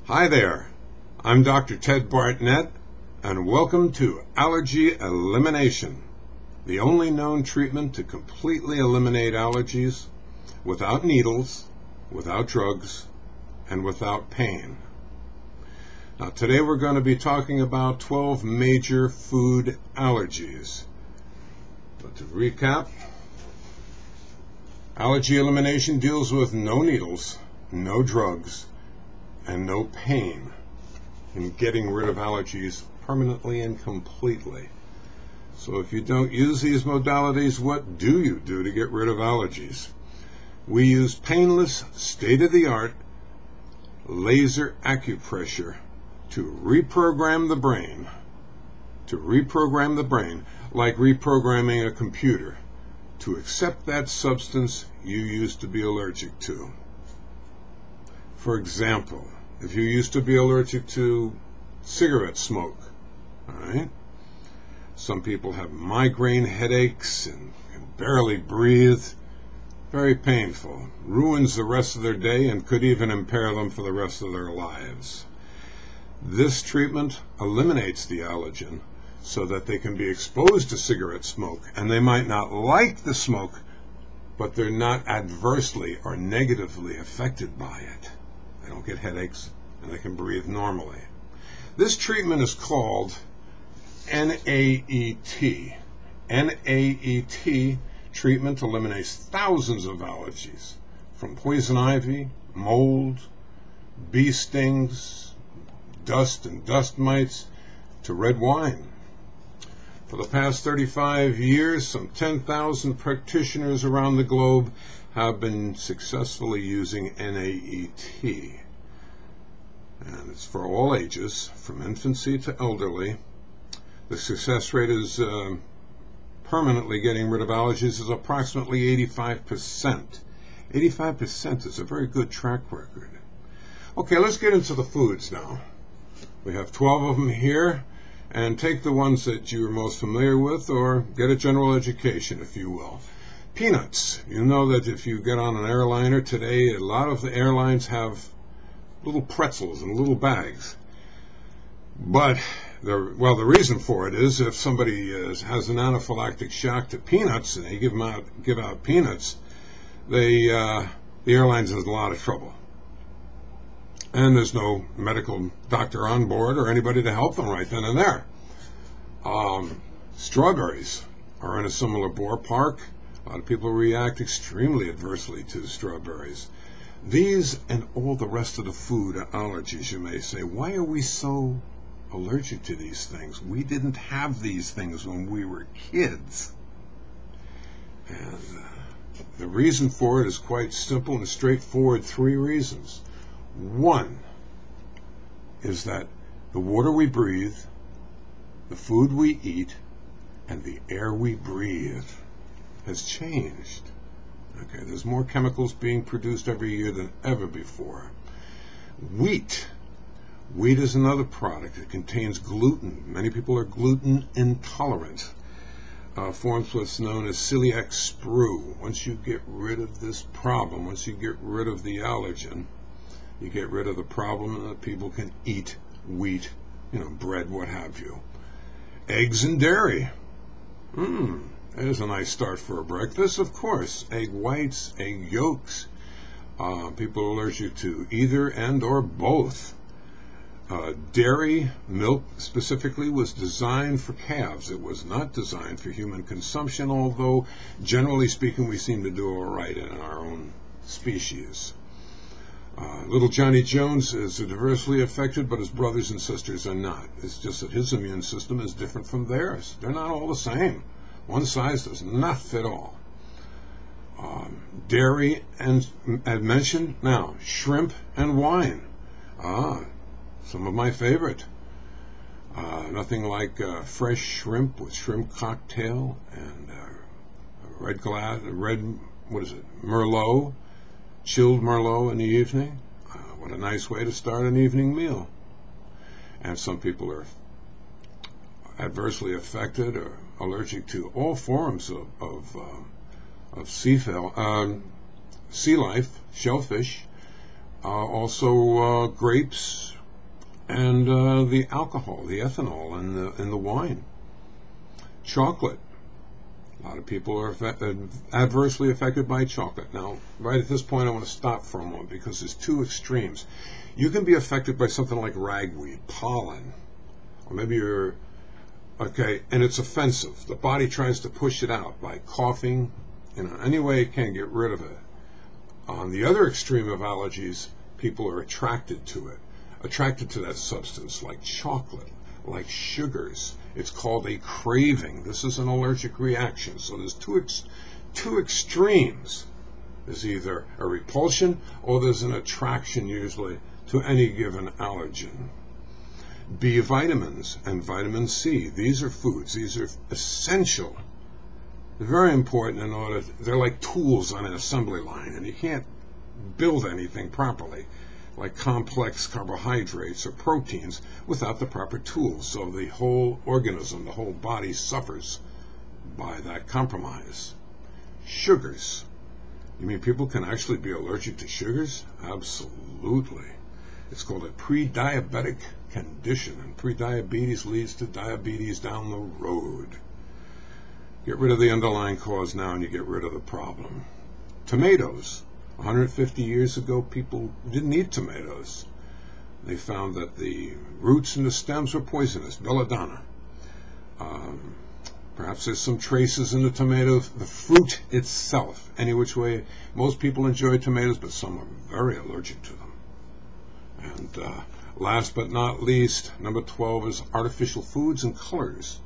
Hi there, I'm Dr. Ted Bartnett, and welcome to Allergy Elimination, the only known treatment to completely eliminate allergies without needles, without drugs, and without pain. Now today we're going to be talking about 12 major food allergies. But to recap, allergy elimination deals with no needles, no drugs, and no pain in getting rid of allergies permanently and completely. So if you don't use these modalities, what do you do to get rid of allergies? We use painless, state-of-the-art laser acupressure to reprogram the brain, like reprogramming a computer, to accept that substance you used to be allergic to. For example, if you used to be allergic to cigarette smoke, all right? Some people have migraine headaches and can barely breathe. Very painful. Ruins the rest of their day and could even impair them for the rest of their lives. This treatment eliminates the allergen so that they can be exposed to cigarette smoke, and they might not like the smoke, but they're not adversely or negatively affected by it. They don't get headaches, and they can breathe normally. This treatment is called NAET. NAET treatment eliminates thousands of allergies, from poison ivy, mold, bee stings, dust and dust mites, to red wine. For the past 35 years, some 10,000 practitioners around the globe have been successfully using NAET. And it's for all ages, from infancy to elderly. The success rate is permanently getting rid of allergies is approximately 85%. 85% is a very good track record. Okay, let's get into the foods now. We have 12 of them here, and take the ones that you're most familiar with, or get a general education, if you will. Peanuts. You know that if you get on an airliner today, a lot of the airlines have little pretzels in little bags. But the reason for it is if somebody has an anaphylactic shock to peanuts and they give out peanuts, the airlines has a lot of trouble. And there's no medical doctor on board or anybody to help them right then and there. Strawberries are in a similar ballpark. A lot of people react extremely adversely to strawberries. These and all the rest of the food allergies, you may say, why are we so allergic to these things? We didn't have these things when we were kids. And the reason for it is quite simple and straightforward. 3 reasons. One is that the water we breathe, the food we eat, and the air we breathe has changed. Okay, there's more chemicals being produced every year than ever before. Wheat. Wheat is another product. It contains gluten. Many people are gluten intolerant. Forms what's known as celiac sprue. Once you get rid of this problem, once you get rid of the allergen, you get rid of the problem that people can eat wheat, bread, what have you. Eggs and dairy. There's a nice start for a breakfast, of course. Egg whites, egg yolks. People are allergic to either and or both. Dairy milk specifically was designed for calves. It was not designed for human consumption, although generally speaking we seem to do all right in our own species. Little Johnny Jones is adversely affected, but his brothers and sisters are not. It's just that his immune system is different from theirs. They're not all the same. One size does not fit all. Dairy and, as mentioned, now shrimp and wine. Some of my favorite. Nothing like fresh shrimp with shrimp cocktail and Merlot, chilled Merlot in the evening. What a nice way to start an evening meal. And some people are adversely affected or allergic to all forms of sea life, shellfish, also grapes, and the alcohol, the ethanol in the wine. Chocolate. A lot of people are adversely affected by chocolate. Now, right at this point, I want to stop for a moment because there's two extremes. You can be affected by something like ragweed, pollen, or maybe you're, okay, and it's offensive. The body tries to push it out by coughing, any way it can get rid of it. On the other extreme of allergies, people are attracted to it, attracted to that substance, like chocolate, like sugars. It's called a craving. This is an allergic reaction. So there's two extremes. There's either a repulsion or there's an attraction usually to any given allergen. B vitamins and vitamin C. These are foods. These are essential. They're very important in order. They're like tools on an assembly line, and you can't build anything properly, like complex carbohydrates or proteins, without the proper tools. So the whole organism, the whole body suffers by that compromise. Sugars. You mean people can actually be allergic to sugars? Absolutely. It's called a pre-diabetic condition, and pre-diabetes leads to diabetes down the road. Get rid of the underlying cause now and you get rid of the problem. Tomatoes. 150 years ago, people didn't eat tomatoes. They found that the roots and the stems were poisonous, belladonna. Perhaps there's some traces in the tomato, the fruit itself. Any which way, most people enjoy tomatoes, but some are very allergic to them. And last but not least, number 12 is artificial foods and colors.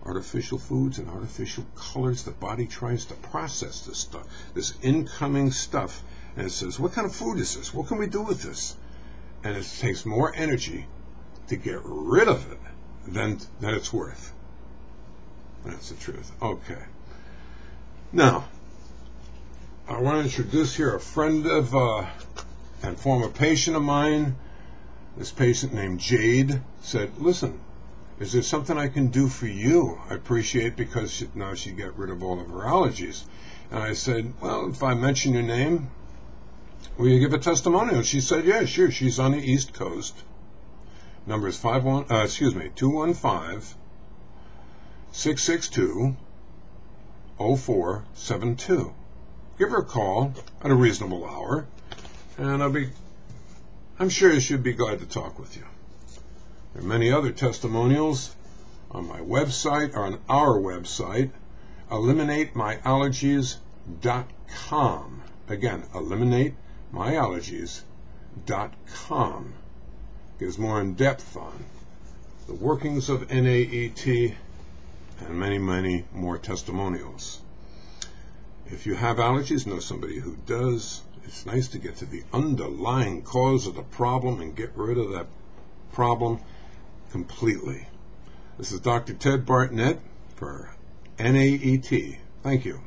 Artificial foods and artificial colors. The body tries to process this stuff, this incoming stuff, and it says, what kind of food is this? What can we do with this? And it takes more energy to get rid of it than it's worth. That's the truth. Okay. Now, I want to introduce here a friend of and former patient of mine. This patient named Jade said, listen, is there something I can do for you? I appreciate, because now she got rid of all of her allergies. And I said, well, if I mention your name, will you give a testimonial? She said, yeah, sure. She's on the East Coast. Number is 215-662-0472. Give her a call at a reasonable hour, and I'm sure she'd be glad to talk with you. There are many other testimonials on my website, or on our website, eliminatemyallergies.com. Again, eliminatemyallergies.com. Gives more in depth on the workings of NAET and many, many more testimonials. If you have allergies, know somebody who does. It's nice to get to the underlying cause of the problem and get rid of that problem completely. This is Dr. Ted Bartnett for NAET. Thank you.